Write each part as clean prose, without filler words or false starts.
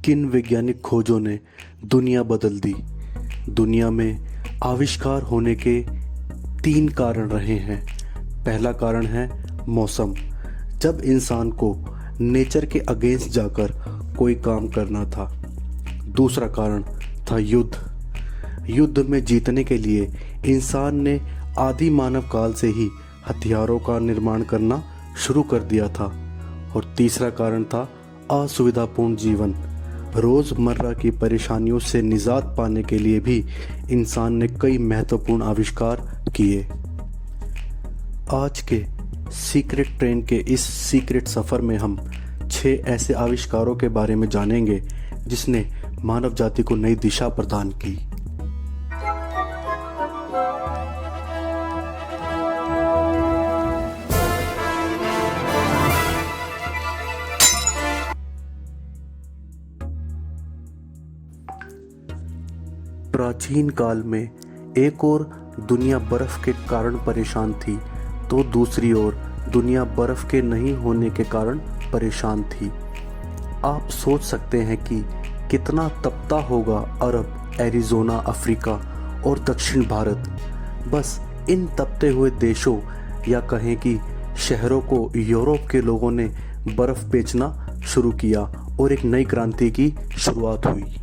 किन वैज्ञानिक खोजों ने दुनिया बदल दी। दुनिया में आविष्कार होने के 3 कारण रहे हैं। पहला कारण है मौसम, जब इंसान को नेचर के अगेंस्ट जाकर कोई काम करना था। दूसरा कारण था युद्ध में जीतने के लिए इंसान ने आदि मानव काल से ही हथियारों का निर्माण करना शुरू कर दिया था। और तीसरा कारण था असुविधापूर्ण जीवन। रोज़मर्रा की परेशानियों से निजात पाने के लिए भी इंसान ने कई महत्वपूर्ण आविष्कार किए। आज के सीक्रेट ट्रेन के इस सीक्रेट सफ़र में हम 6 ऐसे आविष्कारों के बारे में जानेंगे जिसने मानव जाति को नई दिशा प्रदान की। प्राचीन काल में एक ओर दुनिया बर्फ के कारण परेशान थी तो दूसरी ओर दुनिया बर्फ के नहीं होने के कारण परेशान थी। आप सोच सकते हैं कि कितना तपता होगा अरब, एरिज़ोना, अफ्रीका और दक्षिण भारत। बस इन तपते हुए देशों या कहें कि शहरों को यूरोप के लोगों ने बर्फ बेचना शुरू किया और एक नई क्रांति की शुरुआत हुई।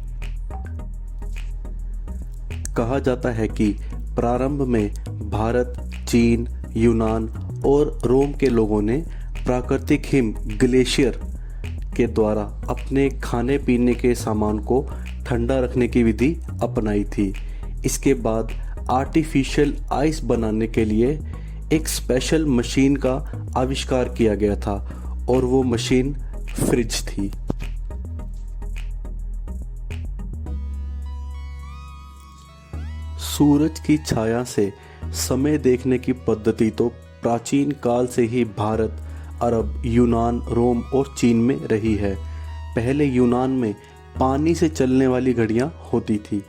कहा जाता है कि प्रारंभ में भारत, चीन, यूनान और रोम के लोगों ने प्राकृतिक हिम ग्लेशियर के द्वारा अपने खाने पीने के सामान को ठंडा रखने की विधि अपनाई थी। इसके बाद आर्टिफिशियल आइस बनाने के लिए एक स्पेशल मशीन का आविष्कार किया गया था और वो मशीन फ्रिज थी। सूरज की छाया से समय देखने की पद्धति तो प्राचीन काल से ही भारत, अरब, यूनान, रोम और चीन में रही है। पहले यूनान में पानी से चलने वाली घड़ियां होती थी,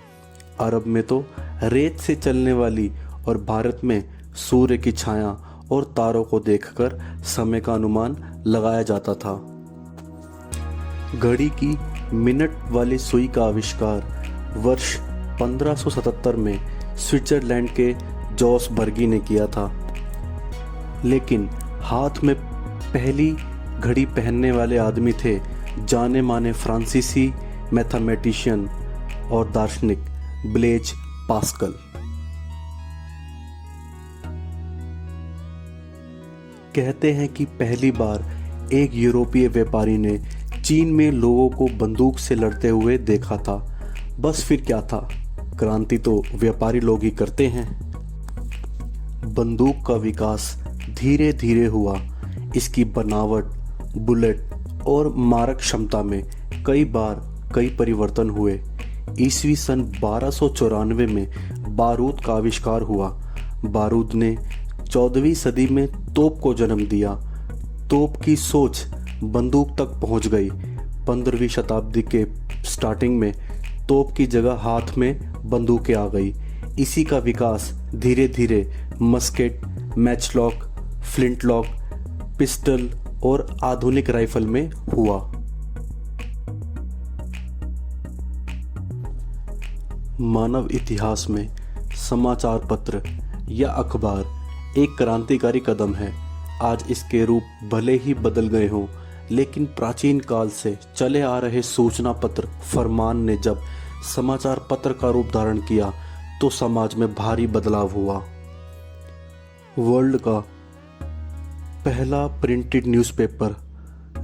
अरब में तो रेत से चलने वाली और भारत में सूर्य की छाया और तारों को देखकर समय का अनुमान लगाया जाता था। घड़ी की मिनट वाली सुई का आविष्कार वर्ष 1577 में स्विट्जरलैंड के जोस बर्गी ने किया था। लेकिन हाथ में पहली घड़ी पहनने वाले आदमी थे जाने माने फ्रांसीसी मैथमेटिशियन और दार्शनिक ब्लेज पास्कल। कहते हैं कि पहली बार एक यूरोपीय व्यापारी ने चीन में लोगों को बंदूक से लड़ते हुए देखा था। बस फिर क्या था, क्रांति तो व्यापारी लोग ही करते हैं। बंदूक का विकास धीरे धीरे हुआ। इसकी बनावट, बुलेट और मारक क्षमता में कई परिवर्तन हुए। ईस्वी सन 1294 में बारूद का आविष्कार हुआ। बारूद ने 14वीं सदी में तोप को जन्म दिया। तोप की सोच बंदूक तक पहुंच गई। 15वीं शताब्दी के स्टार्टिंग में तोप की जगह हाथ में बंदूकें आ गई। इसी का विकास धीरे धीरे मस्केट, मैचलॉक, फ्लिंटलॉक, पिस्टल और आधुनिक राइफल में हुआ। मानव इतिहास में समाचार पत्र या अखबार एक क्रांतिकारी कदम है। आज इसके रूप भले ही बदल गए हों, लेकिन प्राचीन काल से चले आ रहे सूचना पत्र फरमान ने जब समाचार पत्र का रूप धारण किया तो समाज में भारी बदलाव हुआ। वर्ल्ड का पहला प्रिंटेड न्यूज़पेपर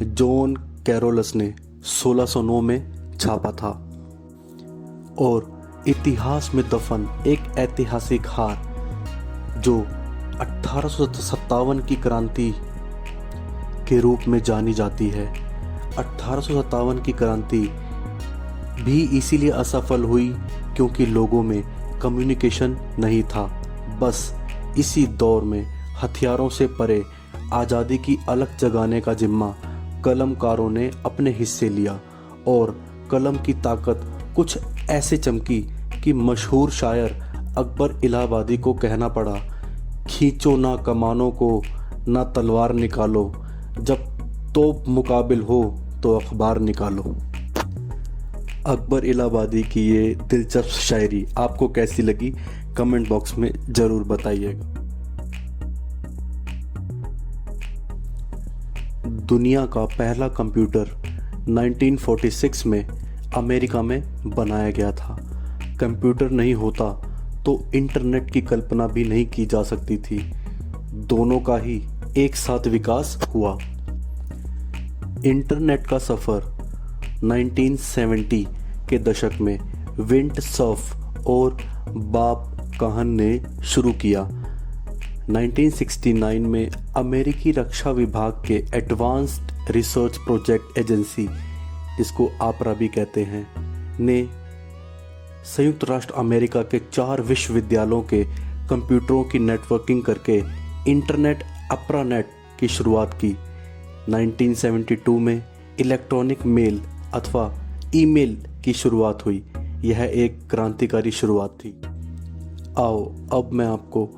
जॉन कैरोलस ने 1609 में छापा था और इतिहास में दफन एक ऐतिहासिक हार जो 1857 की क्रांति के रूप में जानी जाती है। 1857 की क्रांति भी इसीलिए असफल हुई क्योंकि लोगों में कम्युनिकेशन नहीं था। बस इसी दौर में हथियारों से परे आज़ादी की अलग जगाने का जिम्मा कलमकारों ने अपने हिस्से लिया और कलम की ताकत कुछ ऐसे चमकी कि मशहूर शायर अकबर इलाहाबादी को कहना पड़ा, खींचो ना कमानों को, ना तलवार निकालो, जब तोप मुकाबिल हो तो अखबार निकालो। अकबर इलाहाबादी की ये दिलचस्प शायरी आपको कैसी लगी, कमेंट बॉक्स में ज़रूर बताइएगा। दुनिया का पहला कंप्यूटर 1946 में अमेरिका में बनाया गया था। कंप्यूटर नहीं होता तो इंटरनेट की कल्पना भी नहीं की जा सकती थी। दोनों का ही एक साथ विकास हुआ। इंटरनेट का सफ़र 1970 के दशक में विंट सर्फ और बॉब काहन ने शुरू किया। 1969 में अमेरिकी रक्षा विभाग के एडवांस्ड रिसर्च प्रोजेक्ट एजेंसी, जिसको APRA भी कहते हैं, ने संयुक्त राष्ट्र अमेरिका के 4 विश्वविद्यालयों के कंप्यूटरों की नेटवर्किंग करके इंटरनेट APRANET की शुरुआत की। 1972 में इलेक्ट्रॉनिक मेल अथवा ईमेल की शुरुआत हुई। यह एक क्रांतिकारी शुरुआत थी। आओ अब मैं आपको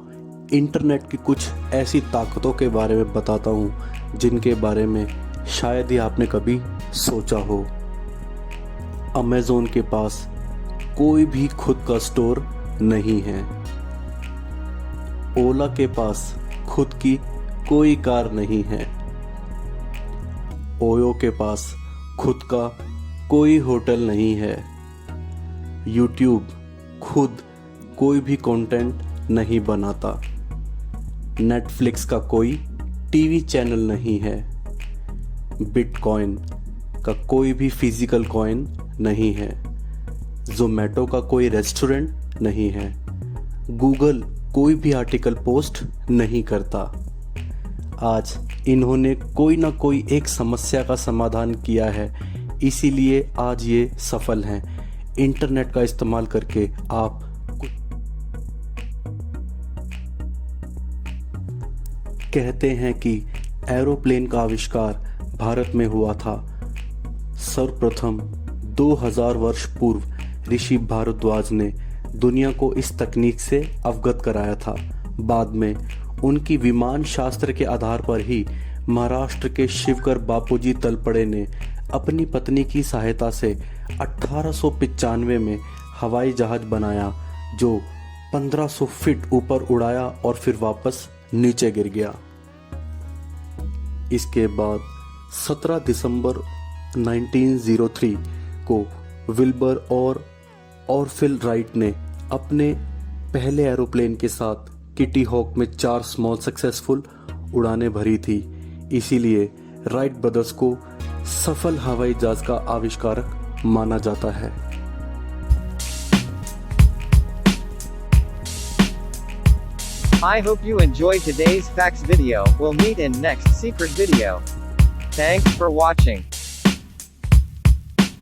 इंटरनेट की कुछ ऐसी ताकतों के बारे में बताता हूँ जिनके बारे में शायद ही आपने कभी सोचा हो। अमेज़न के पास कोई भी खुद का स्टोर नहीं है। ओला के पास खुद की कोई कार नहीं है। ओयो के पास खुद का कोई होटल नहीं है। यूट्यूब खुद कोई भी कंटेंट नहीं बनाता। नेटफ्लिक्स का कोई टीवी चैनल नहीं है। बिटकॉइन का कोई भी फिजिकल कॉइन नहीं है। ज़ोमैटो का कोई रेस्टोरेंट नहीं है। गूगल कोई भी आर्टिकल पोस्ट नहीं करता। आज इन्होंने कोई ना कोई एक समस्या का समाधान किया है, इसीलिए आज ये सफल हैं। इंटरनेट का इस्तेमाल करके आप कहते हैं कि एरोप्लेन का आविष्कार भारत में हुआ था। सर्वप्रथम 2000 वर्ष पूर्व ऋषि भारद्वाज ने दुनिया को इस तकनीक से अवगत कराया था। बाद में उनकी विमान शास्त्र के आधार पर ही महाराष्ट्र के शिवकर बापूजी तलपड़े ने अपनी पत्नी की सहायता से 1895 में हवाई जहाज बनाया, जो 1500 फीट ऊपर उड़ाया और फिर वापस नीचे गिर गया। इसके बाद 17 दिसंबर 1903 को विल्बर और ऑरफिल राइट ने अपने पहले एरोप्लेन के साथ किटी हॉक में 4 स्मॉल सक्सेसफुल उड़ानें भरी थी। इसीलिए राइट ब्रदर्स को सफल हवाई जहाज का आविष्कारक माना जाता है। I hope you enjoyed today's facts video. We'll meet in next secret video. Thanks for watching.